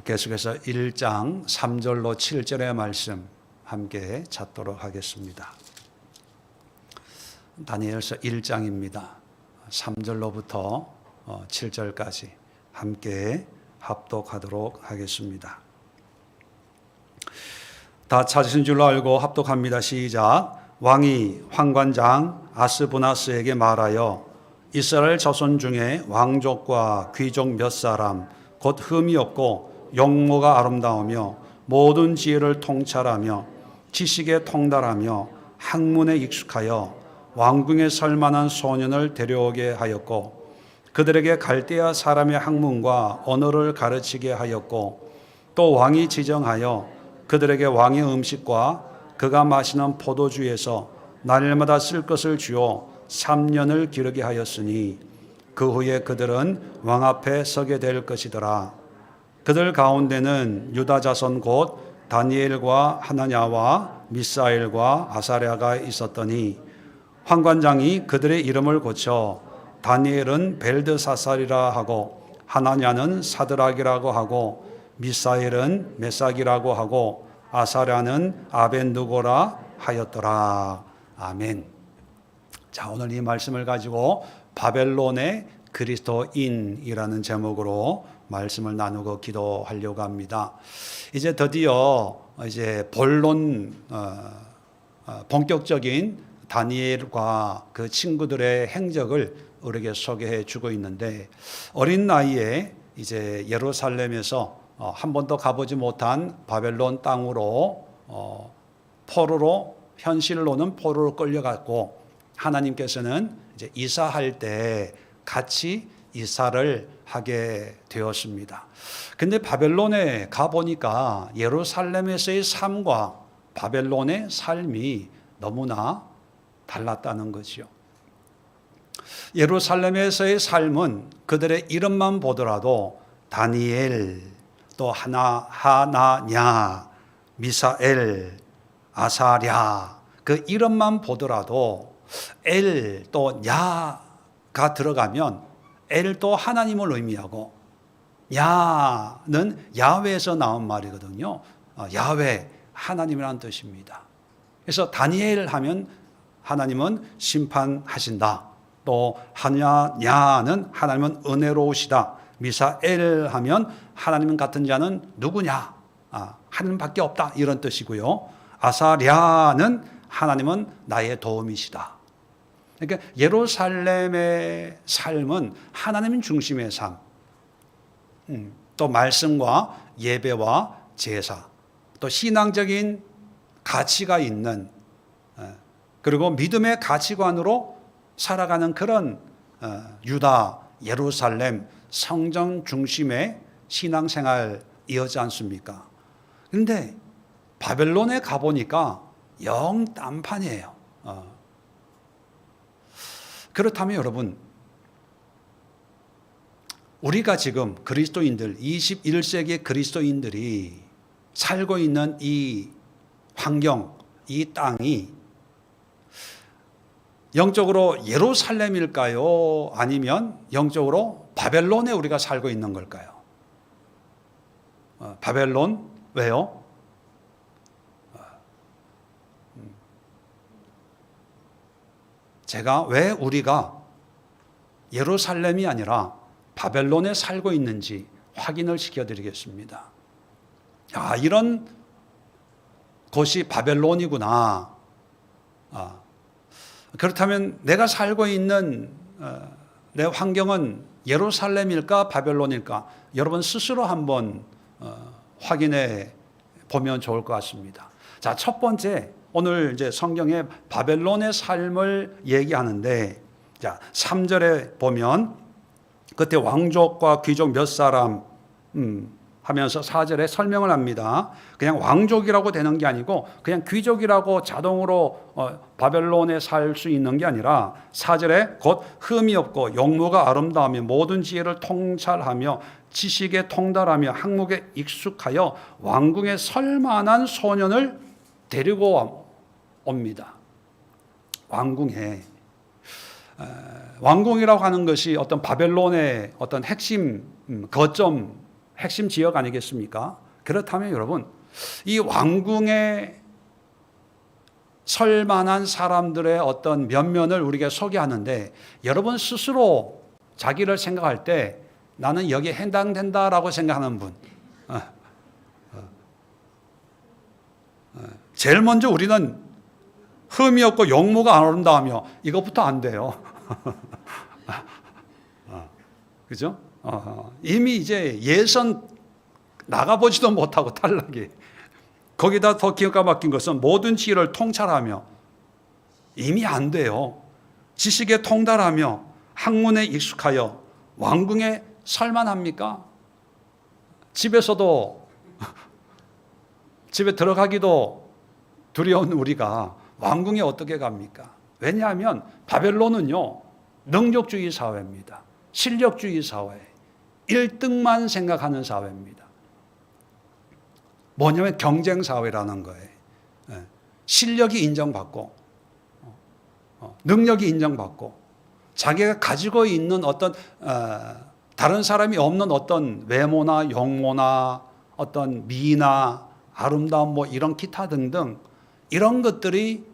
계속해서 1장 3절로 7절의 말씀 함께 찾도록 하겠습니다. 다니엘서 1장입니다. 3절로부터 7절까지 함께 합독하도록 하겠습니다. 다 찾으신 줄로 알고 합독합니다. 시작. 왕이 환관장 아스부나스에게 말하여 이스라엘 자손 중에 왕족과 귀족 몇 사람 곧 흠이 없고 용모가 아름다우며 모든 지혜를 통찰하며 지식에 통달하며 학문에 익숙하여 왕궁에 설 만한 소년을 데려오게 하였고 그들에게 갈대아 사람의 학문과 언어를 가르치게 하였고 또 왕이 지정하여 그들에게 왕의 음식과 그가 마시는 포도주에서 날마다 쓸 것을 주어 3년을 기르게 하였으니 그 후에 그들은 왕 앞에 서게 될 것이더라. 그들 가운데는 유다 자손 곧 다니엘과 하나냐와 미사엘과 아사랴가 있었더니 환관장이 그들의 이름을 고쳐 다니엘은 벨드사살이라 하고 하나냐는 사드락이라고 하고 미사엘은 메삭이라고 하고 아사랴는 아벤느고라 하였더라. 아멘. 자, 오늘 이 말씀을 가지고 바벨론의 그리스도인이라는 제목으로 말씀을 나누고 기도하려고 합니다. 이제 드디어 본론 본격적인 다니엘과 그 친구들의 행적을 우리에게 소개해 주고 있는데 어린 나이에 이제 예루살렘에서 한 번도 가보지 못한 바벨론 땅으로 포로로 현실로는 포로로 끌려갔고 하나님께서는 이제 이사할 때 같이 이사를 하게 되었습니다. 근데 바벨론에 가보니까 예루살렘에서의 삶과 바벨론의 삶이 너무나 달랐다는 거죠. 예루살렘에서의 삶은 그들의 이름만 보더라도 다니엘, 또 하나냐, 미사엘, 아사랴 그 이름만 보더라도 엘 또 야가 들어가면 엘도 하나님을 의미하고 야는 야훼에서 나온 말이거든요. 야훼 하나님이라는 뜻입니다. 그래서 다니엘 하면 하나님은 심판하신다. 또 하나냐는 하나님은 은혜로우시다. 미사엘 하면 하나님 같은 자는 누구냐? 하나님밖에 없다 이런 뜻이고요. 아사랴는 하나님은 나의 도움이시다. 그러니까 예루살렘의 삶은 하나님 중심의 삶, 또 말씀과 예배와 제사, 또 신앙적인 가치가 있는 그리고 믿음의 가치관으로 살아가는 그런 유다, 예루살렘, 성전 중심의 신앙생활이었지 않습니까? 그런데 바벨론에 가보니까 영 딴판이에요. 그렇다면 여러분, 우리가 지금 그리스도인들, 21세기 그리스도인들이 살고 있는 이 환경, 이 땅이 영적으로 예루살렘일까요? 아니면 영적으로 바벨론에 우리가 살고 있는 걸까요? 바벨론, 왜요? 제가 왜 우리가 예루살렘이 아니라 바벨론에 살고 있는지 확인을 시켜드리겠습니다. 이런 곳이 바벨론이구나. 그렇다면 내가 살고 있는 내 환경은 예루살렘일까 바벨론일까? 여러분 스스로 한번 확인해 보면 좋을 것 같습니다. 자, 첫 번째 오늘 이제 성경에 바벨론의 삶을 얘기하는데, 자, 3절에 보면 그때 왕족과 귀족 몇 사람 하면서 4절에 설명을 합니다. 그냥 왕족이라고 되는 게 아니고 그냥 귀족이라고 자동으로 바벨론에 살 수 있는 게 아니라 4절에 곧 흠이 없고 용모가 아름다우며 모든 지혜를 통찰하며 지식에 통달하며 학문에 익숙하여 왕궁에 설 만한 소년을 데리고 옵니다. 왕궁이라고 하는 것이 어떤 바벨론의 어떤 핵심 거점 핵심 지역 아니겠습니까? 그렇다면 여러분, 이 왕궁에 설 만한 사람들의 어떤 면면을 우리가 소개하는데, 여러분 스스로 자기를 생각할 때 나는 여기에 해당된다라고 생각하는 분, 제일 먼저 우리는 흠이 없고 용모가 아름다우며, 이것부터 안 돼요. 그죠? 이미 이제 예선 나가보지도 못하고 탈락이. 거기다 더 기가 막힌 것은 모든 지혜를 통찰하며, 이미 안 돼요. 지식에 통달하며 학문에 익숙하여 왕궁에 설만합니까? 집에서도 집에 들어가기도 두려운 우리가 왕궁에 어떻게 갑니까? 왜냐하면 바벨론은요, 능력주의 사회입니다. 실력주의 사회, 1등만 생각하는 사회입니다. 뭐냐면 경쟁 사회라는 거예요. 실력이 인정받고, 능력이 인정받고, 자기가 가지고 있는 어떤 다른 사람이 없는 어떤 외모나 용모나 어떤 미나 아름다움 뭐 이런 기타 등등 이런 것들이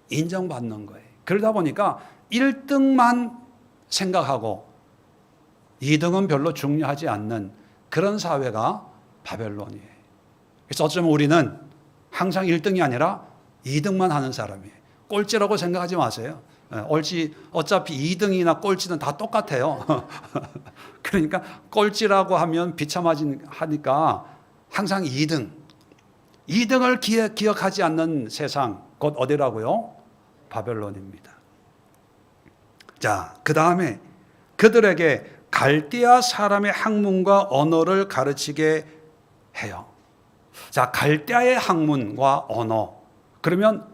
인정받는 거예요. 그러다 보니까 1등만 생각하고 2등은 별로 중요하지 않는 그런 사회가 바벨론이에요. 그래서 어쩌면 우리는 항상 1등이 아니라 2등만 하는 사람이에요. 꼴찌라고 생각하지 마세요. 어차피 2등이나 꼴찌는 다 똑같아요. 그러니까 꼴찌라고 하면 비참하니까 항상 2등을 기억하지 않는 세상, 곧 어디라고요? 바벨론입니다. 자, 그 다음에 그들에게 갈대아 사람의 학문과 언어를 가르치게 해요. 자, 갈대아의 학문과 언어. 그러면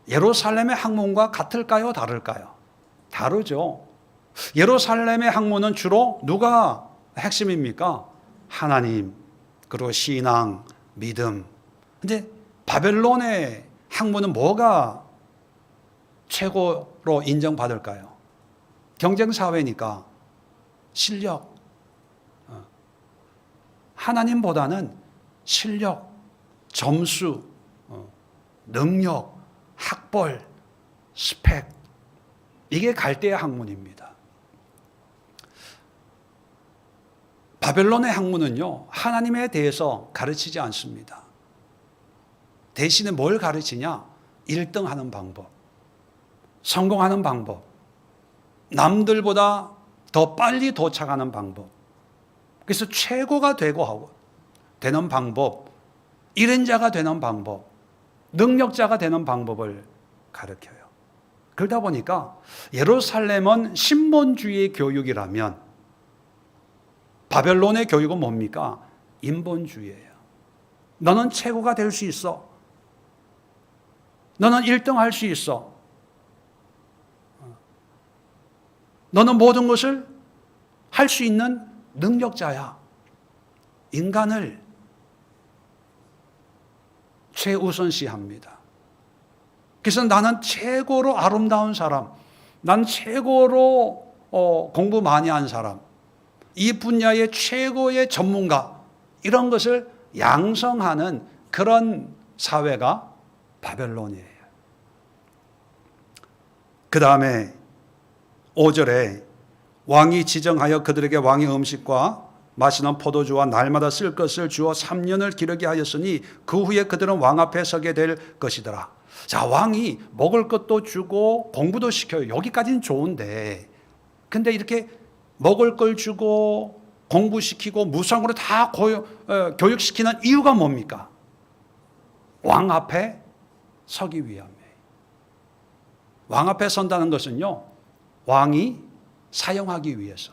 예루살렘의 학문과 같을까요? 다를까요? 다르죠. 예루살렘의 학문은 주로 누가 핵심입니까? 하나님, 그리고 신앙, 믿음. 근데 바벨론의 학문은 뭐가 최고로 인정받을까요? 경쟁사회니까 실력. 하나님보다는 실력, 점수, 능력, 학벌, 스펙. 이게 갈대아 학문입니다. 바벨론의 학문은요, 하나님에 대해서 가르치지 않습니다. 대신에 뭘 가르치냐? 1등 하는 방법, 성공하는 방법, 남들보다 더 빨리 도착하는 방법. 그래서 최고가 되는 방법, 일인자가 되는 방법, 능력자가 되는 방법을 가르쳐요. 그러다 보니까 예루살렘은 신본주의 교육이라면 바벨론의 교육은 뭡니까? 인본주의예요. 너는 최고가 될 수 있어. 너는 1등 할 수 있어. 너는 모든 것을 할 수 있는 능력자야. 인간을 최우선시합니다. 그래서 나는 최고로 아름다운 사람, 난 최고로 공부 많이 한 사람, 이 분야의 최고의 전문가, 이런 것을 양성하는 그런 사회가 바벨론이에요. 그 다음에 5절에 왕이 지정하여 그들에게 왕의 음식과 마시는 포도주와 날마다 쓸 것을 주어 3년을 기르게 하였으니 그 후에 그들은 왕 앞에 서게 될 것이더라. 자, 왕이 먹을 것도 주고 공부도 시켜요. 여기까지는 좋은데, 근데 이렇게 먹을 걸 주고 공부시키고 무상으로 다 교육시키는 이유가 뭡니까? 왕 앞에 서기 위함이에요. 왕 앞에 선다는 것은요, 왕이 사용하기 위해서.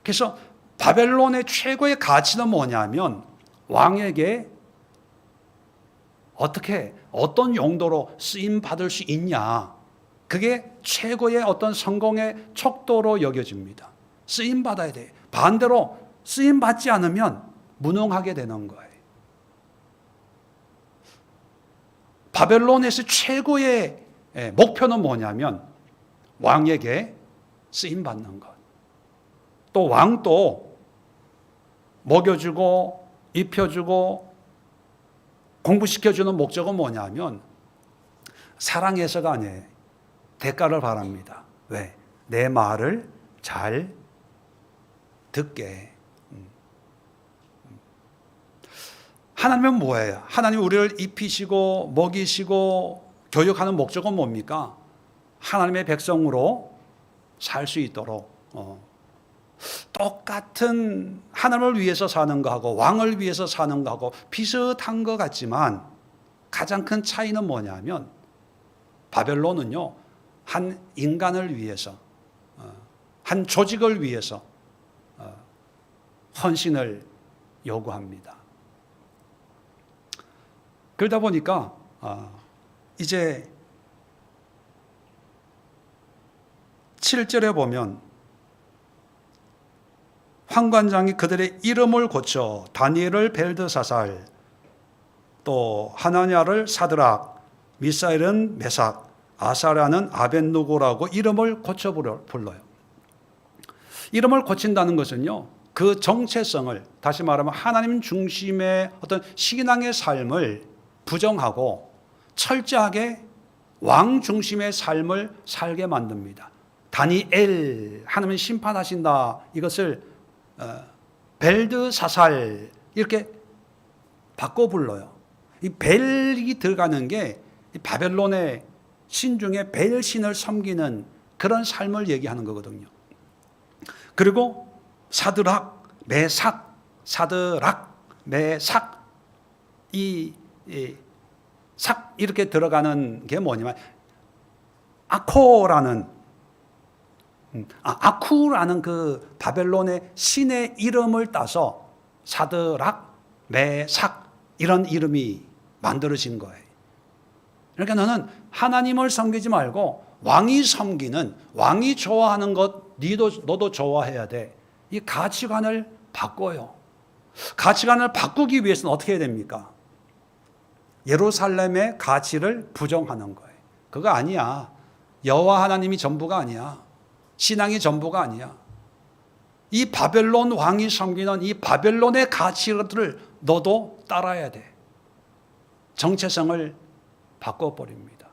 그래서 바벨론의 최고의 가치는 뭐냐면 왕에게 어떤 용도로 쓰임 받을 수 있냐, 그게 최고의 어떤 성공의 척도로 여겨집니다. 쓰임 받아야 돼. 반대로 쓰임 받지 않으면 무능하게 되는 거예요. 바벨론에서 최고의 목표는 뭐냐면 왕에게 쓰임 받는 것. 또 왕도 먹여주고 입혀주고 공부시켜주는 목적은 뭐냐면 사랑해서가 아니에요. 대가를 바랍니다. 왜? 내 말을 잘 듣게. 하나님은 뭐예요? 하나님 우리를 입히시고 먹이시고 교육하는 목적은 뭡니까? 하나님의 백성으로 살 수 있도록 똑같은 하나님을 위해서 사는 거하고 왕을 위해서 사는 거하고 비슷한 것 같지만 가장 큰 차이는 뭐냐면 바벨론은요, 한 인간을 위해서, 한 조직을 위해서 헌신을 요구합니다. 그러다 보니까 이제 7절에 보면 환관장이 그들의 이름을 고쳐 다니엘을 벨드사살, 또 하나냐를 사드락, 미사엘은 메삭, 아사랴는 아벳누고라고 이름을 고쳐 불러요. 이름을 고친다는 것은요, 그 정체성을, 다시 말하면 하나님 중심의 어떤 신앙의 삶을 부정하고 철저하게 왕 중심의 삶을 살게 만듭니다. 다니엘, 하나님은 심판하신다, 이것을 벨드사살 이렇게 바꿔 불러요. 이 벨이 들어가는 게 바벨론의 신 중에 벨 신을 섬기는 그런 삶을 얘기하는 거거든요. 그리고 사드락, 메삭, 사드락, 메삭, 삭 이렇게 들어가는 게 뭐냐면 아쿠라는 그 바벨론의 신의 이름을 따서 사드락, 메삭 이런 이름이 만들어진 거예요. 그러니까 너는 하나님을 섬기지 말고 왕이 섬기는, 왕이 좋아하는 것 너도 좋아해야 돼. 이 가치관을 바꿔요. 가치관을 바꾸기 위해서는 어떻게 해야 됩니까? 예루살렘의 가치를 부정하는 거예요. 그거 아니야. 여호와 하나님이 전부가 아니야. 신앙이 전부가 아니야. 이 바벨론 왕이 섬기는 이 바벨론의 가치들을 너도 따라야 돼. 정체성을 바꿔버립니다.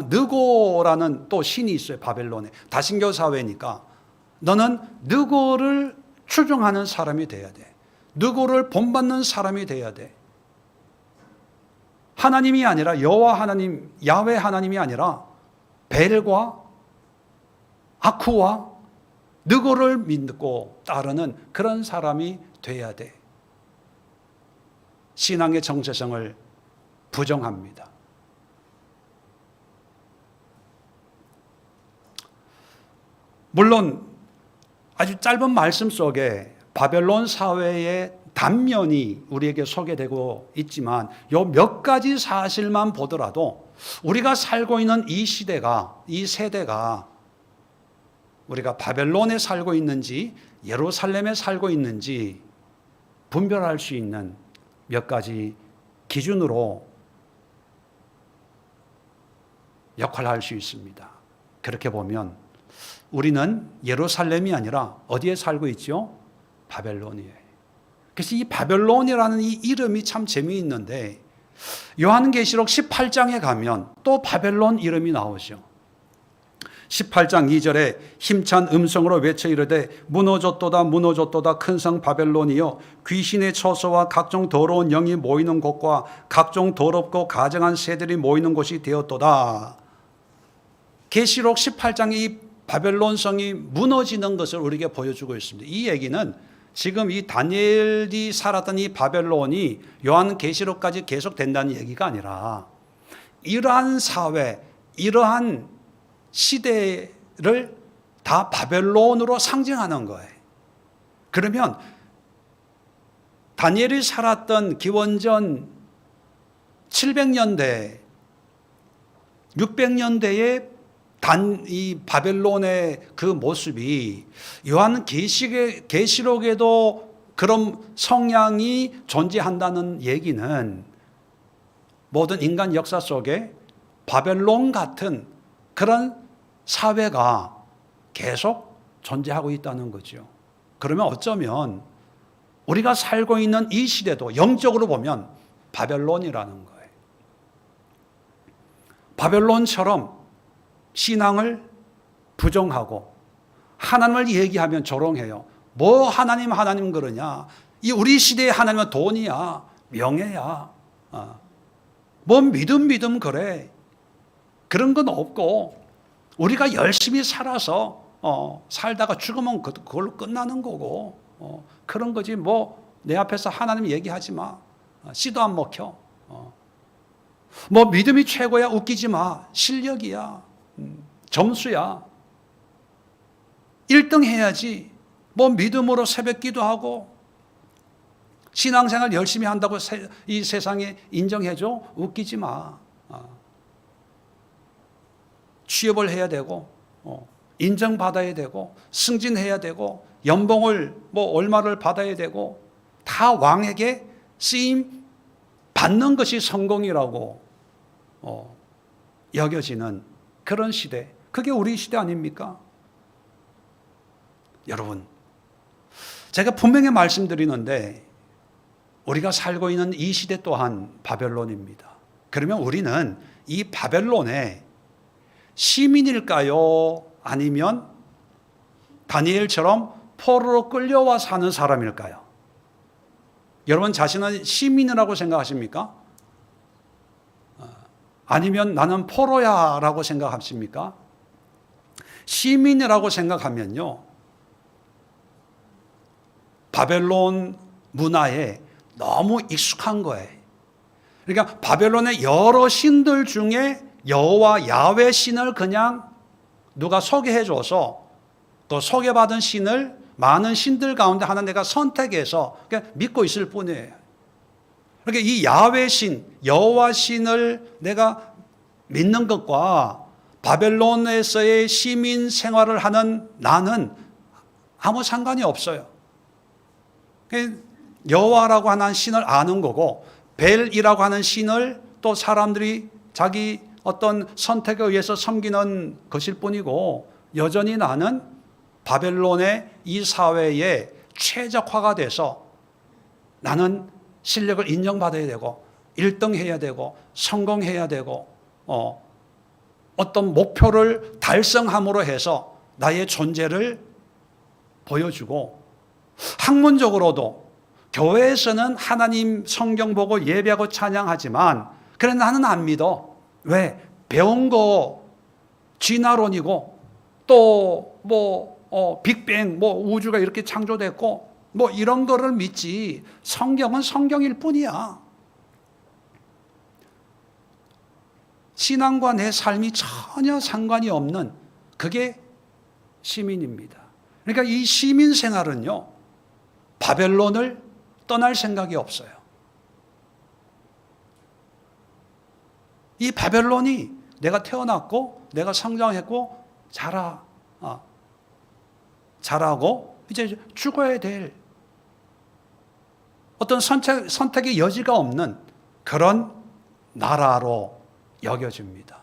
느고라는 또 신이 있어요. 바벨론에. 다신교 사회니까 너는 느고를 추종하는 사람이 돼야 돼. 느고를 본받는 사람이 돼야 돼. 하나님이 아니라 여호와 하나님, 야훼 하나님이 아니라 벨과 아쿠와 느고를 믿고 따르는 그런 사람이 돼야 돼. 신앙의 정체성을 부정합니다. 물론 아주 짧은 말씀 속에 바벨론 사회의 단면이 우리에게 소개되고 있지만 요 몇 가지 사실만 보더라도 우리가 살고 있는 이 시대가, 이 세대가 우리가 바벨론에 살고 있는지 예루살렘에 살고 있는지 분별할 수 있는 몇 가지 기준으로 역할을 할 수 있습니다. 그렇게 보면 우리는 예루살렘이 아니라 어디에 살고 있죠? 바벨론이에요. 그래서 이 바벨론이라는 이 이름이 참 재미있는데 요한계시록 18장에 가면 또 바벨론 이름이 나오죠. 18장 2절에 힘찬 음성으로 외쳐 이르되 무너졌도다 무너졌도다 큰 성 바벨론이여 귀신의 처소와 각종 더러운 영이 모이는 곳과 각종 더럽고 가증한 새들이 모이는 곳이 되었도다. 계시록 18장의 이 바벨론 성이 무너지는 것을 우리에게 보여주고 있습니다. 이 얘기는 지금 이 다니엘이 살았던 이 바벨론이 요한계시록까지 계속된다는 얘기가 아니라 이러한 사회, 이러한 시대를 다 바벨론으로 상징하는 거예요. 그러면 다니엘이 살았던 기원전 700년대, 600년대의 이 바벨론의 그 모습이 요한 계시록에도 그런 성향이 존재한다는 얘기는 모든 인간 역사 속에 바벨론 같은 그런 사회가 계속 존재하고 있다는 거죠. 그러면 어쩌면 우리가 살고 있는 이 시대도 영적으로 보면 바벨론이라는 거예요. 바벨론처럼 신앙을 부정하고 하나님을 얘기하면 조롱해요. 뭐 하나님 그러냐. 이 우리 시대의 하나님은 돈이야, 명예야. 뭐 믿음 그래. 그런 건 없고 우리가 열심히 살아서 살다가 죽으면 그걸로 끝나는 거고 그런 거지. 뭐 내 앞에서 하나님 얘기하지 마. 씨도 안 먹혀. 뭐 믿음이 최고야. 웃기지 마. 실력이야. 점수야. 1등 해야지. 뭐 믿음으로 새벽 기도하고 신앙생활 열심히 한다고 이 세상에 인정해줘? 웃기지 마. 취업을 해야 되고 인정받아야 되고 승진해야 되고 연봉을 뭐 얼마를 받아야 되고 다 왕에게 쓰임 받는 것이 성공이라고 여겨지는 그런 시대. 그게 우리 시대 아닙니까? 여러분, 제가 분명히 말씀드리는데 우리가 살고 있는 이 시대 또한 바벨론입니다. 그러면 우리는 이 바벨론의 시민일까요? 아니면 다니엘처럼 포로로 끌려와 사는 사람일까요? 여러분 자신은 시민이라고 생각하십니까? 아니면 나는 포로야 라고 생각하십니까? 시민이라고 생각하면요, 바벨론 문화에 너무 익숙한 거예요. 그러니까 바벨론의 여러 신들 중에 여호와 야훼 신을 그냥 누가 소개해줘서 또 소개받은 신을 많은 신들 가운데 하나 내가 선택해서 그냥 믿고 있을 뿐이에요. 그러니까 이 야훼 신, 여호와 신을 내가 믿는 것과 바벨론에서의 시민 생활을 하는 나는 아무 상관이 없어요. 여호와라고 하는 신을 아는 거고 벨이라고 하는 신을 또 사람들이 자기 어떤 선택에 의해서 섬기는 것일 뿐이고 여전히 나는 바벨론의 이 사회에 최적화가 돼서 나는 실력을 인정받아야 되고 1등 해야 되고 성공해야 되고 어떤 목표를 달성함으로 해서 나의 존재를 보여주고 학문적으로도 교회에서는 하나님 성경 보고 예배하고 찬양하지만 그래 나는 안 믿어. 왜? 배운 거 진화론이고 또 빅뱅 우주가 이렇게 창조됐고 뭐 이런 거를 믿지 성경은 성경일 뿐이야. 신앙과 내 삶이 전혀 상관이 없는 그게 시민입니다. 그러니까 이 시민 생활은요, 바벨론을 떠날 생각이 없어요. 이 바벨론이 내가 태어났고 내가 성장했고 자라고 이제 죽어야 될 어떤 선택의 여지가 없는 그런 나라로 여겨집니다.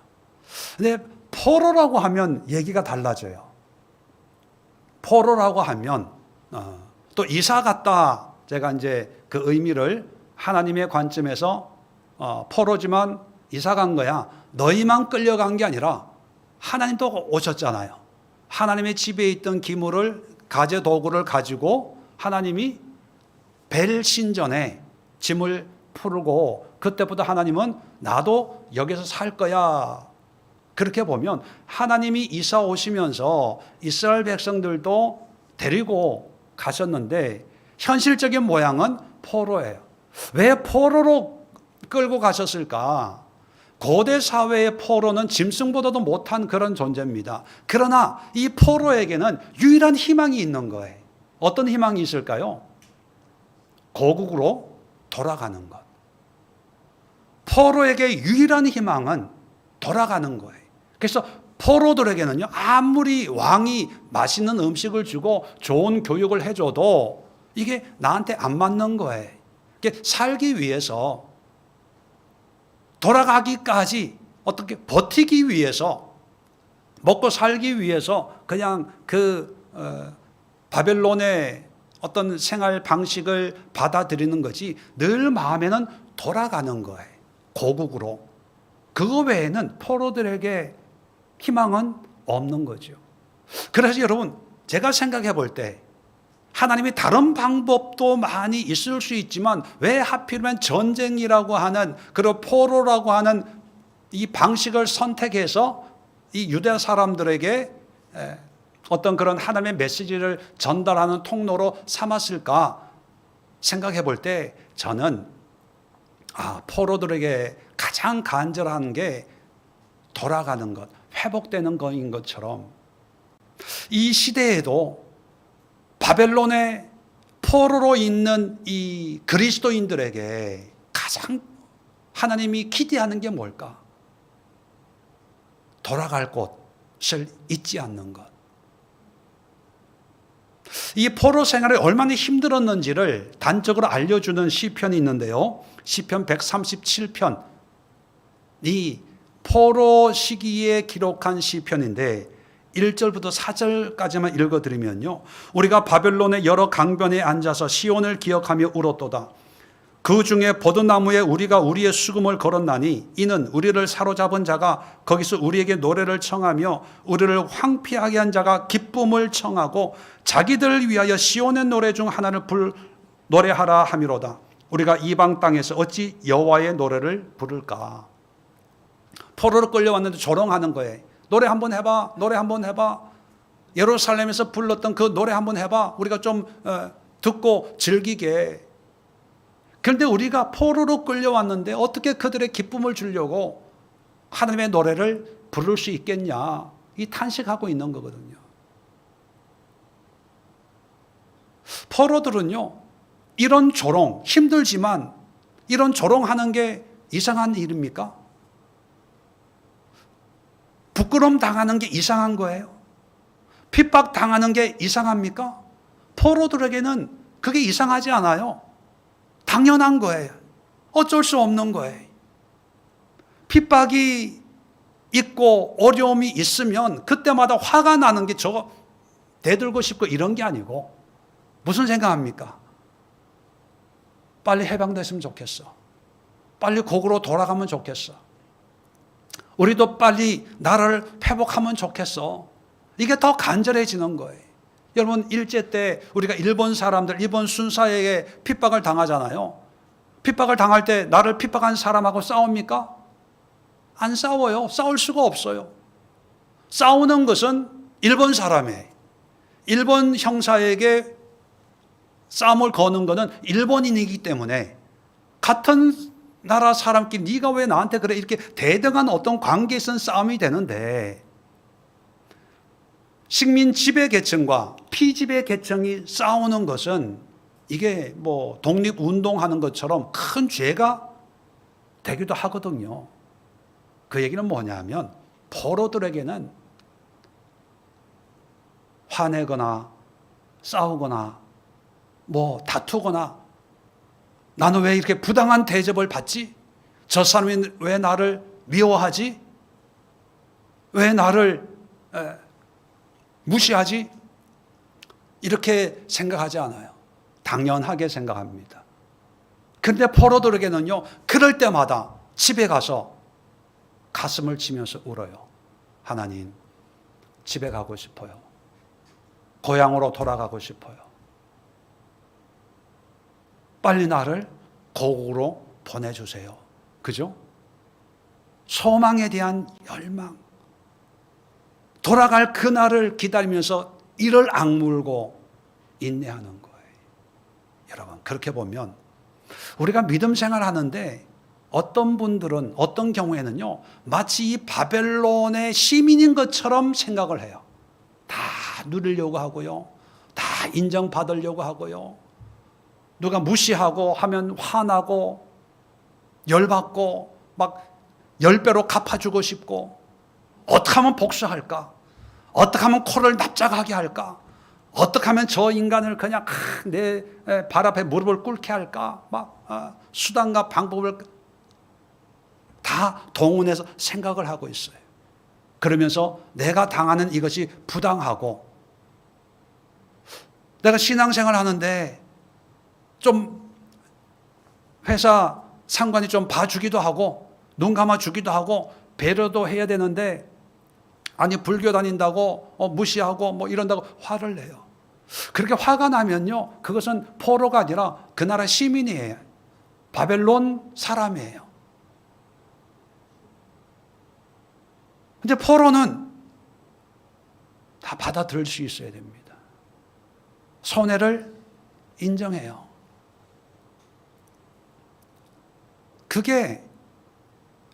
근데 포로라고 하면 얘기가 달라져요. 포로라고 하면 또 이사 갔다, 제가 이제 그 의미를 하나님의 관점에서 포로지만 이사 간 거야. 너희만 끌려간 게 아니라 하나님도 오셨잖아요. 하나님의 집에 있던 기물을, 가재 도구를 가지고 하나님이 벨 신전에 짐을 풀고 그때부터 하나님은 나도 여기서 살 거야. 그렇게 보면 하나님이 이사 오시면서 이스라엘 백성들도 데리고 가셨는데 현실적인 모양은 포로예요. 왜 포로로 끌고 가셨을까? 고대 사회의 포로는 짐승보다도 못한 그런 존재입니다. 그러나 이 포로에게는 유일한 희망이 있는 거예요. 어떤 희망이 있을까요? 고국으로 돌아가는 것. 포로에게 유일한 희망은 돌아가는 거예요. 그래서 포로들에게는요, 아무리 왕이 맛있는 음식을 주고 좋은 교육을 해줘도 이게 나한테 안 맞는 거예요. 살기 위해서 돌아가기까지 어떻게 버티기 위해서 먹고 살기 위해서 그냥 그 바벨론의 어떤 생활 방식을 받아들이는 거지 늘 마음에는 돌아가는 거예요. 고국으로. 그거 외에는 포로들에게 희망은 없는 거죠. 그래서 여러분, 제가 생각해 볼 때 하나님이 다른 방법도 많이 있을 수 있지만 왜 하필이면 전쟁이라고 하는 그리고 포로라고 하는 이 방식을 선택해서 이 유대 사람들에게 어떤 그런 하나님의 메시지를 전달하는 통로로 삼았을까 생각해 볼 때 저는 포로들에게 가장 간절한 게 돌아가는 것, 회복되는 것인 것처럼 이 시대에도 바벨론의 포로로 있는 이 그리스도인들에게 가장 하나님이 기대하는 게 뭘까? 돌아갈 곳을 잊지 않는 것. 이 포로 생활이 얼마나 힘들었는지를 단적으로 알려주는 시편이 있는데요. 시편 137편. 이 포로 시기에 기록한 시편인데 1절부터 4절까지만 읽어드리면요. 우리가 바벨론의 여러 강변에 앉아서 시온을 기억하며 울었도다. 그 중에 버드나무에 우리가 우리의 수금을 걸었나니 이는 우리를 사로잡은 자가 거기서 우리에게 노래를 청하며 우리를 황폐하게 한 자가 기쁨을 청하고 자기들을 위하여 시온의 노래 중 하나를 노래하라 함이로다. 우리가 이방 땅에서 어찌 여호와의 노래를 부를까? 포로로 끌려왔는데 조롱하는 거예요. 노래 한번 해봐. 노래 한번 해봐. 예루살렘에서 불렀던 그 노래 한번 해봐. 우리가 좀 듣고 즐기게. 그런데 우리가 포로로 끌려왔는데 어떻게 그들의 기쁨을 주려고 하나님의 노래를 부를 수 있겠냐. 이 탄식하고 있는 거거든요. 포로들은요. 이런 조롱, 힘들지만 이런 조롱하는 게 이상한 일입니까? 부끄러움 당하는 게 이상한 거예요? 핍박 당하는 게 이상합니까? 포로들에게는 그게 이상하지 않아요. 당연한 거예요. 어쩔 수 없는 거예요. 핍박이 있고 어려움이 있으면 그때마다 화가 나는 게 저거 대들고 싶고 이런 게 아니고 무슨 생각합니까? 빨리 해방됐으면 좋겠어. 빨리 곡으로 돌아가면 좋겠어. 우리도 빨리 나라를 회복하면 좋겠어. 이게 더 간절해지는 거예요. 여러분 일제 때 우리가 일본 사람들, 일본 순사에게 핍박을 당하잖아요. 핍박을 당할 때 나를 핍박한 사람하고 싸웁니까? 안 싸워요. 싸울 수가 없어요. 싸우는 것은 일본 사람이에요. 일본 형사에게 싸움을 거는 것은 일본인이기 때문에 같은 나라 사람끼리 네가 왜 나한테 그래 이렇게 대등한 어떤 관계에서는 싸움이 되는데 식민 지배 계층과 피지배 계층이 싸우는 것은 이게 뭐 독립운동하는 것처럼 큰 죄가 되기도 하거든요. 그 얘기는 뭐냐면 포로들에게는 화내거나 싸우거나 뭐 다투거나 나는 왜 이렇게 부당한 대접을 받지? 저 사람이 왜 나를 미워하지? 왜 나를 무시하지? 이렇게 생각하지 않아요. 당연하게 생각합니다. 그런데 포로들에게는요, 그럴 때마다 집에 가서 가슴을 치면서 울어요. 하나님, 집에 가고 싶어요. 고향으로 돌아가고 싶어요. 빨리 나를 고국으로 보내주세요. 그죠? 소망에 대한 열망. 돌아갈 그날을 기다리면서 이를 악물고 인내하는 거예요. 여러분, 그렇게 보면 우리가 믿음 생활 하는데 어떤 분들은, 어떤 경우에는요, 마치 이 바벨론의 시민인 것처럼 생각을 해요. 다 누리려고 하고요. 다 인정받으려고 하고요. 누가 무시하고 하면 화나고 열받고 막 10배로 갚아주고 싶고 어떻게 하면 복수할까? 어떻게 하면 코를 납작하게 할까? 어떻게 하면 저 인간을 그냥 내 발 앞에 무릎을 꿇게 할까? 막 수단과 방법을 다 동원해서 생각을 하고 있어요. 그러면서 내가 당하는 이것이 부당하고 내가 신앙생활 하는데 좀 회사 상관이 좀 봐주기도 하고 눈 감아주기도 하고 배려도 해야 되는데 아니 불교 다닌다고 무시하고 뭐 이런다고 화를 내요. 그렇게 화가 나면요, 그것은 포로가 아니라 그 나라 시민이에요. 바벨론 사람이에요. 근데 포로는 다 받아들일 수 있어야 됩니다. 손해를 인정해요. 그게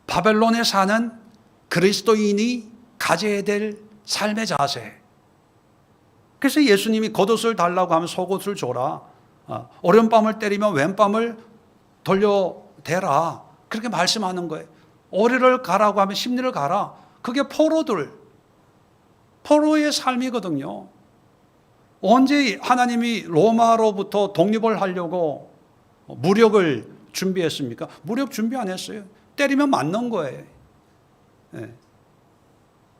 바벨론에 사는 그리스도인이 가져야 될 삶의 자세. 그래서 예수님이 겉옷을 달라고 하면 속옷을 줘라. 오른밤을 때리면 왼밤을 돌려대라. 그렇게 말씀하는 거예요. 오리를 가라고 하면 십리를 가라. 그게 포로의 삶이거든요. 언제 하나님이 로마로부터 독립을 하려고 무력을 준비했습니까? 무력 준비 안 했어요. 때리면 맞는 거예요.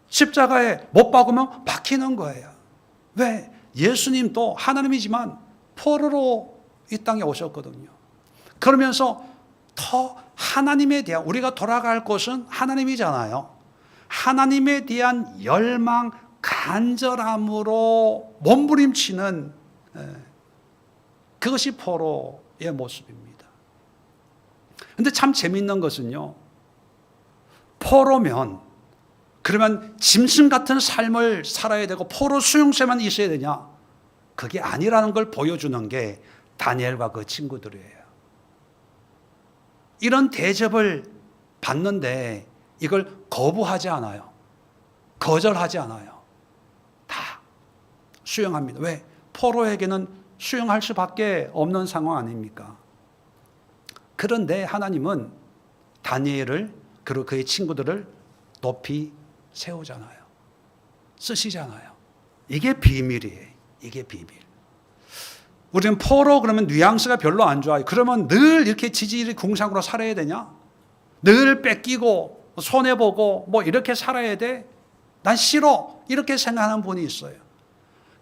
십자가에 못 박으면 박히는 거예요. 왜? 예수님도 하나님이지만 포로로 이 땅에 오셨거든요. 그러면서 더 하나님에 대한, 우리가 돌아갈 곳은 하나님이잖아요. 하나님에 대한 열망, 간절함으로 몸부림치는 그것이 포로의 모습입니다. 그런데 참 재미있는 것은요, 포로면 그러면 짐승 같은 삶을 살아야 되고 포로 수용소에만 있어야 되냐? 그게 아니라는 걸 보여주는 게 다니엘과 그 친구들이에요. 이런 대접을 받는데 이걸 거부하지 않아요. 거절하지 않아요. 다 수용합니다. 왜? 포로에게는 수용할 수밖에 없는 상황 아닙니까? 그런데 하나님은 다니엘을 그리고 그의 친구들을 높이 세우잖아요. 쓰시잖아요. 이게 비밀이에요. 이게 비밀. 우리는 포로 그러면 뉘앙스가 별로 안 좋아요. 그러면 늘 이렇게 지지리 궁상으로 살아야 되냐? 늘 뺏기고 손해보고 뭐 이렇게 살아야 돼? 난 싫어. 이렇게 생각하는 분이 있어요.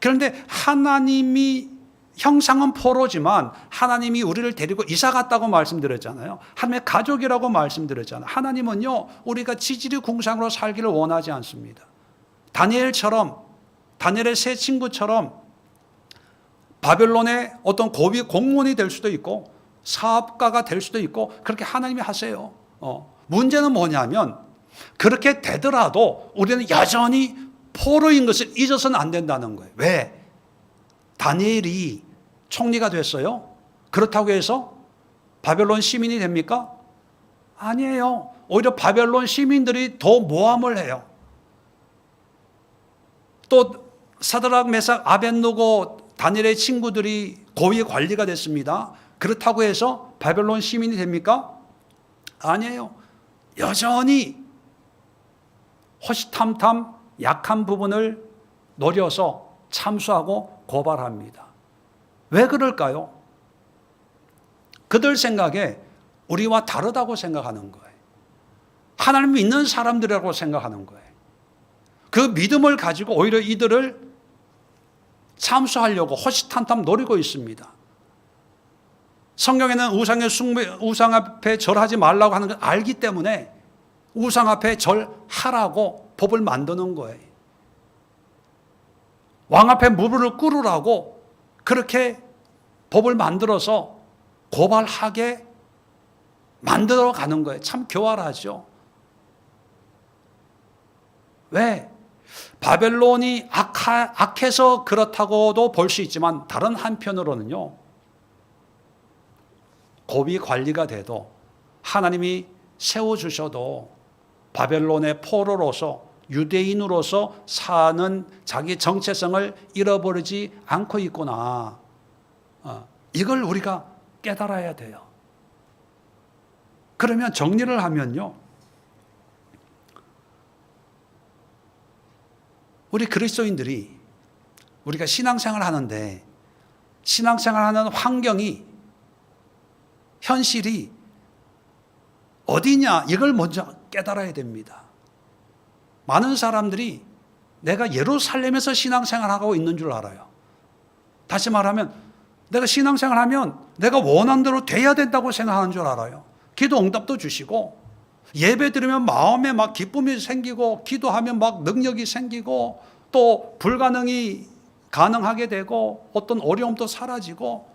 그런데 하나님이 형상은 포로지만 하나님이 우리를 데리고 이사 갔다고 말씀드렸잖아요. 하나님의 가족이라고 말씀드렸잖아요. 하나님은요, 우리가 지지리 궁상으로 살기를 원하지 않습니다. 다니엘처럼, 다니엘의 세 친구처럼 바벨론의 어떤 고위 공무원이 될 수도 있고 사업가가 될 수도 있고 그렇게 하나님이 하세요. 문제는 뭐냐면 그렇게 되더라도 우리는 여전히 포로인 것을 잊어서는 안 된다는 거예요. 왜? 다니엘이 총리가 됐어요? 그렇다고 해서 바벨론 시민이 됩니까? 아니에요. 오히려 바벨론 시민들이 더 모함을 해요. 또 사드락, 메삭, 아벳느고 다니엘의 친구들이 고위 관리가 됐습니다. 그렇다고 해서 바벨론 시민이 됩니까? 아니에요. 여전히 호시탐탐 약한 부분을 노려서 참수하고 고발합니다. 왜 그럴까요? 그들 생각에 우리와 다르다고 생각하는 거예요. 하나님 믿는 사람들이라고 생각하는 거예요. 그 믿음을 가지고 오히려 이들을 참수하려고 호시탐탐 노리고 있습니다. 성경에는 우상 앞에 절하지 말라고 하는 걸 알기 때문에 우상 앞에 절하라고 법을 만드는 거예요. 왕 앞에 무릎을 꿇으라고 그렇게 법을 만들어서 고발하게 만들어 가는 거예요. 참 교활하죠. 왜? 바벨론이 악해서 그렇다고도 볼 수 있지만 다른 한편으로는요, 고위 관리가 돼도 하나님이 세워주셔도 바벨론의 포로로서 유대인으로서 사는 자기 정체성을 잃어버리지 않고 있구나. 이걸 우리가 깨달아야 돼요. 그러면 정리를 하면요, 우리 그리스도인들이 우리가 신앙생활을 하는데 신앙생활하는 환경이, 현실이 어디냐, 이걸 먼저 깨달아야 됩니다. 많은 사람들이 내가 예루살렘에서 신앙생활하고 있는 줄 알아요. 다시 말하면 내가 신앙생활하면 내가 원하는 대로 돼야 된다고 생각하는 줄 알아요. 기도 응답도 주시고 예배 드리면 마음에 막 기쁨이 생기고 기도하면 막 능력이 생기고 또 불가능이 가능하게 되고 어떤 어려움도 사라지고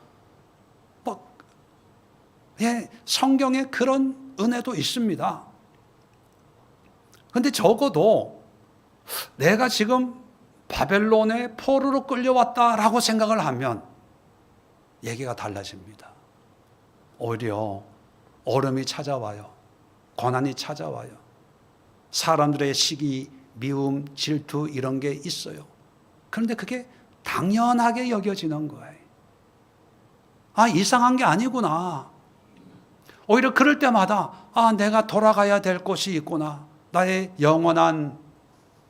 성경에 그런 은혜도 있습니다. 그런데 적어도 내가 지금 바벨론의 포로로 끌려왔다라고 생각을 하면 얘기가 달라집니다. 오히려 어려움이 찾아와요. 고난이 찾아와요. 사람들의 시기, 미움, 질투 이런 게 있어요. 그런데 그게 당연하게 여겨지는 거예요. 이상한 게 아니구나. 오히려 그럴 때마다 내가 돌아가야 될 곳이 있구나. 나의 영원한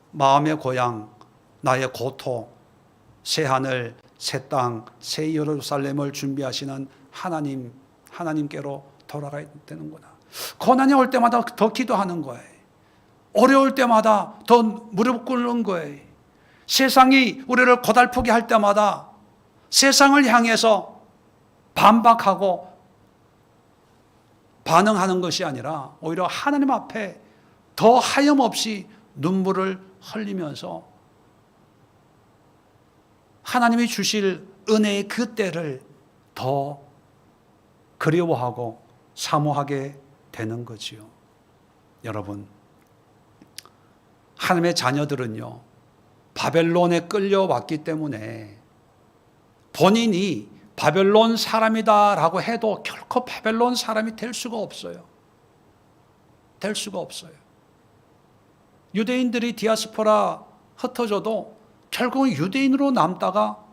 마음의 고향, 나의 고토, 새 하늘, 새 땅, 새 예루살렘을 준비하시는 하나님께로 돌아가야 되는구나. 고난이 올 때마다 더 기도하는 거예요. 어려울 때마다 더 무릎 꿇는 거예요. 세상이 우리를 고달프게 할 때마다 세상을 향해서 반박하고 반응하는 것이 아니라 오히려 하나님 앞에 더 하염없이 눈물을 흘리면서 하나님이 주실 은혜의 그 때를 더 그리워하고 사모하게 되는 거지요. 여러분, 하나님의 자녀들은요, 바벨론에 끌려왔기 때문에 본인이 바벨론 사람이다라고 해도 결코 바벨론 사람이 될 수가 없어요. 될 수가 없어요. 유대인들이 디아스포라 흩어져도 결국은 유대인으로 남다가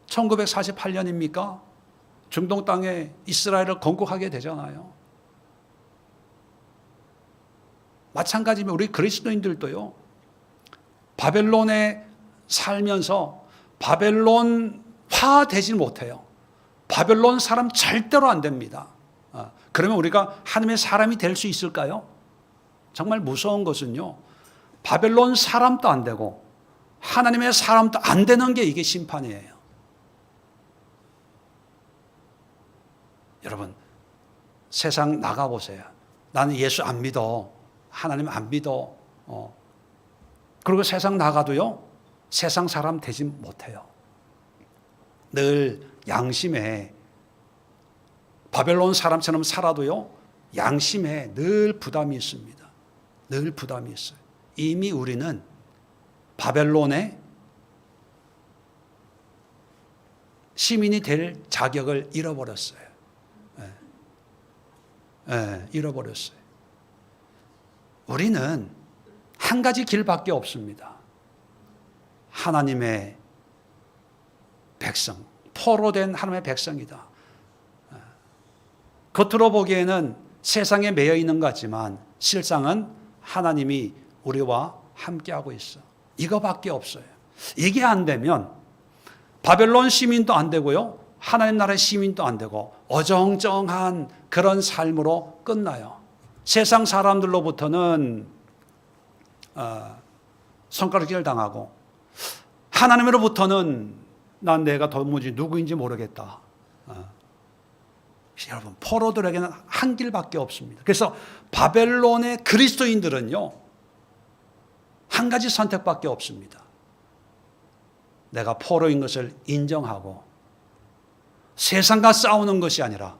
1948년입니까? 중동 땅에 이스라엘을 건국하게 되잖아요. 마찬가지로 우리 그리스도인들도요, 바벨론에 살면서 바벨론화 되지 못해요. 바벨론 사람 절대로 안 됩니다. 그러면 우리가 하나님의 사람이 될 수 있을까요? 정말 무서운 것은요, 바벨론 사람도 안 되고 하나님의 사람도 안 되는 게 이게 심판이에요. 여러분, 세상 나가보세요. 나는 예수 안 믿어. 하나님 안 믿어. 그리고 세상 나가도요, 세상 사람 되지 못해요. 늘 양심에, 바벨론 사람처럼 살아도요, 양심에 늘 부담이 있습니다. 늘 부담이 있어요. 이미 우리는 바벨론의 시민이 될 자격을 잃어버렸어요. 잃어버렸어요. 우리는 한 가지 길밖에 없습니다. 하나님의 백성, 포로된 하나님의 백성이다. 겉으로 보기에는 세상에 매여 있는 것 같지만 실상은 하나님이 우리와 함께하고 있어. 이거밖에 없어요. 이게 안 되면 바벨론 시민도 안 되고요, 하나님 나라의 시민도 안 되고 어정쩡한 그런 삶으로 끝나요. 세상 사람들로부터는 손가락질 당하고 하나님으로부터는 난 내가 도무지 누구인지 모르겠다. 여러분, 포로들에게는 한 길밖에 없습니다. 그래서 바벨론의 그리스도인들은요, 한 가지 선택밖에 없습니다. 내가 포로인 것을 인정하고 세상과 싸우는 것이 아니라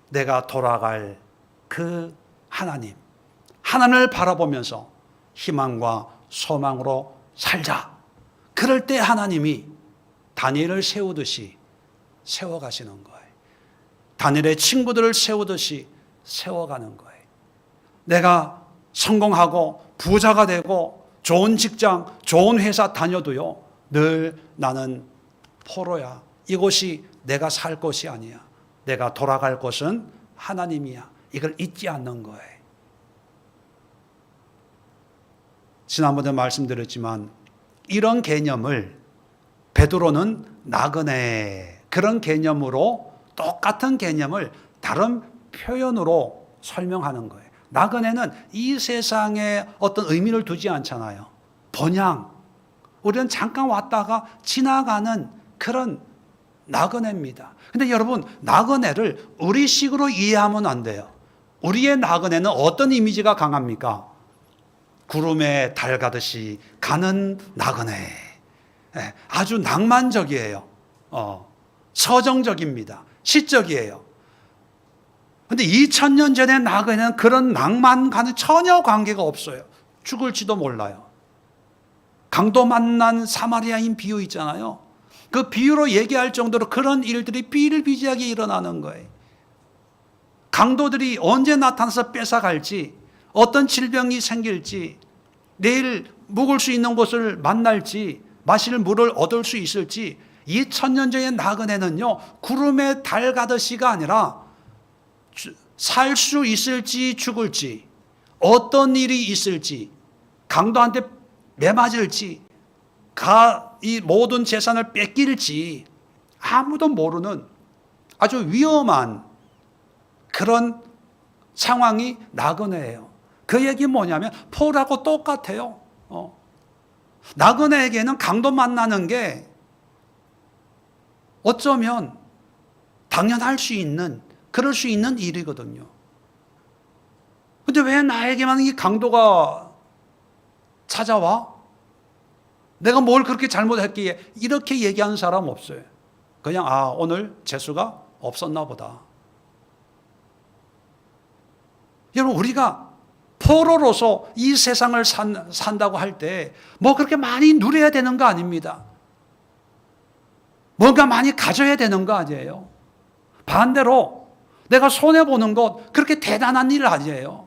내가 돌아갈 그 하나님을 바라보면서 희망과 소망으로 살자. 그럴 때 하나님이 다니엘을 세우듯이 세워가시는 거예요. 다니엘의 친구들을 세우듯이 세워가는 거예요. 내가 성공하고 부자가 되고 좋은 직장, 좋은 회사 다녀도요, 늘 나는 포로야. 이곳이 내가 살 곳이 아니야. 내가 돌아갈 곳은 하나님이야. 이걸 잊지 않는 거예요. 지난번에 말씀드렸지만 이런 개념을 베드로는 나그네, 그런 개념으로 똑같은 개념을 다른 표현으로 설명하는 거예요. 나그네는 이 세상에 어떤 의미를 두지 않잖아요. 번향, 우리는 잠깐 왔다가 지나가는 그런 나그네입니다. 근데 여러분, 나그네를 우리식으로 이해하면 안 돼요. 우리의 나그네는 어떤 이미지가 강합니까? 구름에 달 가듯이 가는 나그네. 아주 낭만적이에요. 서정적입니다. 시적이에요. 근데 2000년 전의 나그네는 그런 낭만과는 전혀 관계가 없어요. 죽을지도 몰라요. 강도 만난 사마리아인 비유 있잖아요. 그 비유로 얘기할 정도로 그런 일들이 비일비재하게 일어나는 거예요. 강도들이 언제 나타나서 뺏어갈지, 어떤 질병이 생길지, 내일 묵을 수 있는 곳을 만날지, 마실 물을 얻을 수 있을지, 2000년 전의 나그네는요, 구름에 달 가듯이가 아니라 살 수 있을지 죽을지, 어떤 일이 있을지, 강도한테 매맞을지, 이 모든 재산을 뺏길지 아무도 모르는 아주 위험한 그런 상황이 나그네예요. 그 얘기 뭐냐면 폴하고 똑같아요. 나그네에게는 강도 만나는 게 어쩌면 당연할 수 있는, 그럴 수 있는 일이거든요. 근데 왜 나에게만 이 강도가 찾아와? 내가 뭘 그렇게 잘못했기에, 이렇게 얘기하는 사람 없어요. 그냥 오늘 재수가 없었나 보다. 여러분, 우리가 포로로서 이 세상을 산다고 할 때 뭐 그렇게 많이 누려야 되는 거 아닙니다. 뭔가 많이 가져야 되는 거 아니에요. 반대로 내가 손해보는 것, 그렇게 대단한 일 아니에요.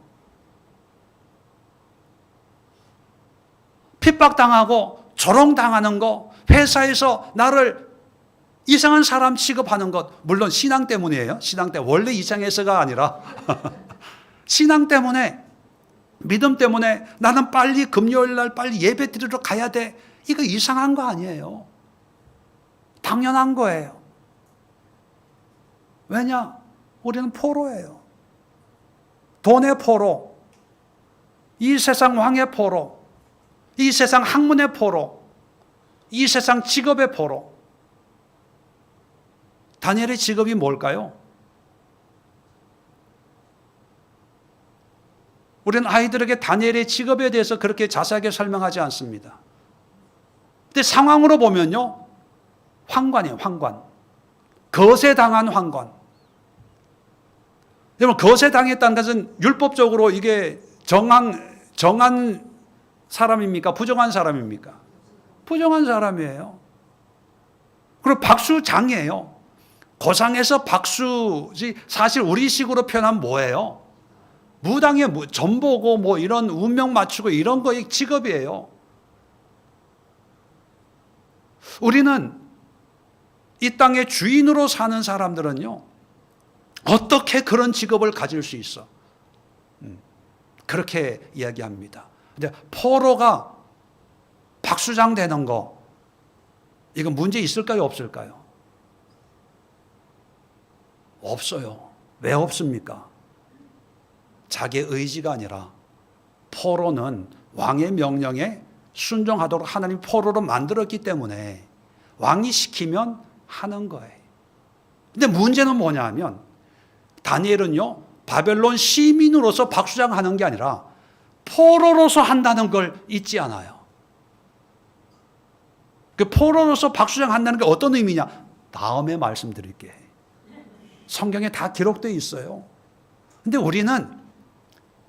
핍박당하고 조롱당하는 거, 회사에서 나를 이상한 사람 취급하는 것, 물론 신앙 때문이에요. 신앙 때문에, 원래 이상해서가 아니라 신앙 때문에, 믿음 때문에 나는 빨리 금요일 날 빨리 예배 드리러 가야 돼. 이거 이상한 거 아니에요. 당연한 거예요. 왜냐? 우리는 포로예요. 돈의 포로, 이 세상 왕의 포로, 이 세상 학문의 포로, 이 세상 직업의 포로. 다니엘의 직업이 뭘까요? 우리는 아이들에게 다니엘의 직업에 대해서 그렇게 자세하게 설명하지 않습니다. 근데 상황으로 보면요, 황관이에요, 황관. 거세당한 황관. 여러분, 거세당했다는 것은 율법적으로 이게 정한 사람입니까? 부정한 사람입니까? 부정한 사람이에요. 그리고 박수장이에요. 고상에서 박수지, 사실 우리식으로 표현하면 뭐예요? 무당의 전보고 뭐 이런 운명 맞추고 이런 거의 직업이에요. 우리는 이 땅의 주인으로 사는 사람들은요, 어떻게 그런 직업을 가질 수 있어? 그렇게 이야기합니다. 근데 포로가 박수장 되는 거, 이건 문제 있을까요, 없을까요? 없어요. 왜 없습니까? 자기의 의지가 아니라 포로는 왕의 명령에 순종하도록 하나님 포로로 만들었기 때문에 왕이 시키면 하는 거예요. 근데 문제는 뭐냐 하면 다니엘은요, 바벨론 시민으로서 박수장 하는 게 아니라 포로로서 한다는 걸 잊지 않아요. 그 포로로서 박수장 한다는 게 어떤 의미냐? 다음에 말씀드릴게요. 성경에 다 기록되어 있어요. 근데 우리는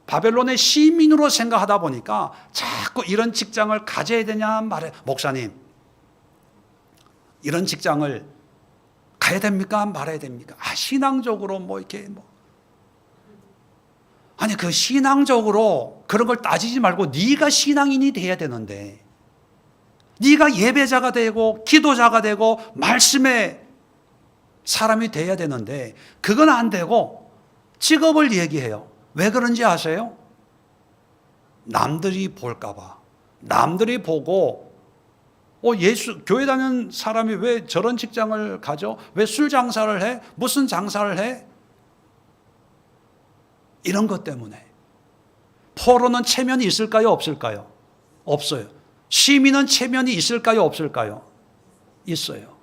바벨론의 시민으로 생각하다 보니까 자꾸 이런 직장을 가져야 되냐 말해. 목사님, 이런 직장을 가야 됩니까? 말아야 됩니까? 신앙적으로 뭐 이렇게 뭐. 아니, 그 신앙적으로 그런 걸 따지지 말고 네가 신앙인이 돼야 되는데, 네가 예배자가 되고 기도자가 되고 말씀의 사람이 돼야 되는데, 그건 안 되고 직업을 얘기해요. 왜 그런지 아세요? 남들이 볼까 봐. 남들이 보고 교회 다니는 사람이 왜 저런 직장을 가져? 왜 술 장사를 해? 무슨 장사를 해? 이런 것 때문에. 포로는 체면이 있을까요, 없을까요? 없어요. 시민은 체면이 있을까요, 없을까요? 있어요.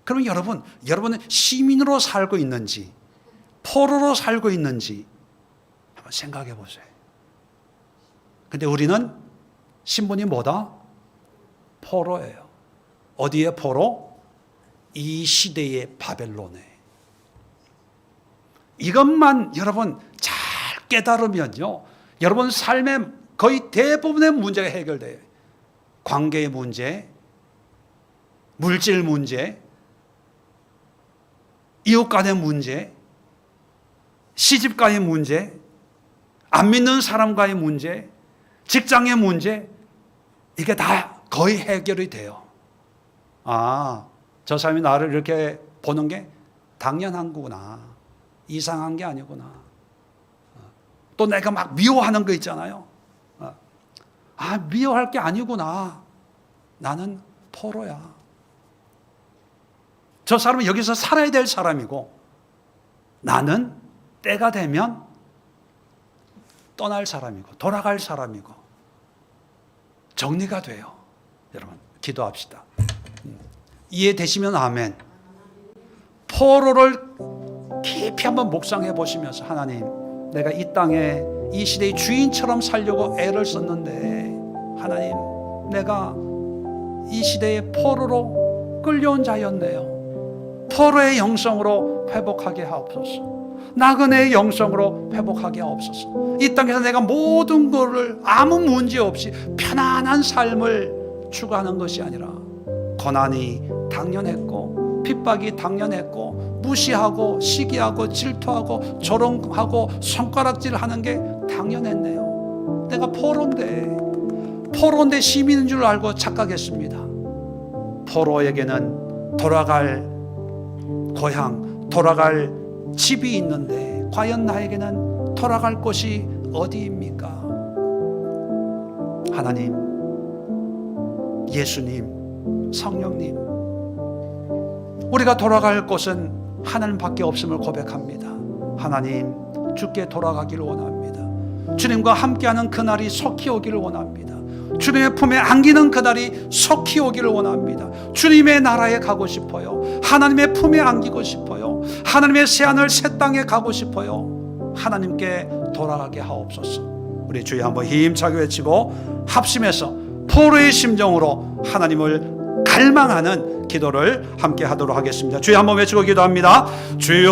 그럼 여러분은 시민으로 살고 있는지 포로로 살고 있는지 한번 생각해 보세요. 근데 우리는 신분이 뭐다? 포로예요. 어디에 포로? 이 시대의 바벨론에. 이것만 여러분 잘 깨달으면요, 여러분 삶의 거의 대부분의 문제가 해결돼요. 관계의 문제, 물질 문제, 이웃 간의 문제, 시집 간의 문제, 안 믿는 사람과의 문제, 직장의 문제, 이게 다 거의 해결이 돼요. 아, 저 사람이 나를 이렇게 보는 게 당연한 거구나. 이상한 게 아니구나. 또 내가 막 미워하는 거 있잖아요. 아, 미워할 게 아니구나. 나는 포로야. 저 사람은 여기서 살아야 될 사람이고, 나는 때가 되면 떠날 사람이고, 돌아갈 사람이고, 정리가 돼요. 여러분, 기도합시다. 이해되시면 아멘. 포로를 깊이 한번 묵상해 보시면서, 하나님, 내가 이 땅에 이 시대의 주인처럼 살려고 애를 썼는데, 하나님, 내가 이 시대의 포로로 끌려온 자였네요. 포로의 영성으로 회복하게 하옵소서. 나그네의 영성으로 회복하게 하옵소서. 이 땅에서 내가 모든 것을 아무 문제 없이 편안한 삶을 추구하는 것이 아니라, 고난이 당연했고 핍박이 당연했고 무시하고 시기하고 질투하고 조롱하고 손가락질하는 게 당연했네요. 내가 포로인데 시민인 줄 알고 착각했습니다. 포로에게는 돌아갈 고향, 돌아갈 집이 있는데, 과연 나에게는 돌아갈 곳이 어디입니까? 하나님, 예수님, 성령님, 우리가 돌아갈 곳은 하늘밖에 없음을 고백합니다. 하나님, 주께 돌아가기를 원합니다. 주님과 함께하는 그날이 속히 오기를 원합니다. 주님의 품에 안기는 그날이 속히 오기를 원합니다. 주님의 나라에 가고 싶어요. 하나님의 품에 안기고 싶어요. 하나님의 새하늘 새 땅에 가고 싶어요. 하나님께 돌아가게 하옵소서. 우리 주여 한번 힘차게 외치고 합심해서 포로의 심정으로 하나님을 갈망하는 기도를 함께 하도록 하겠습니다. 주여 한번 외치고 기도합니다. 주여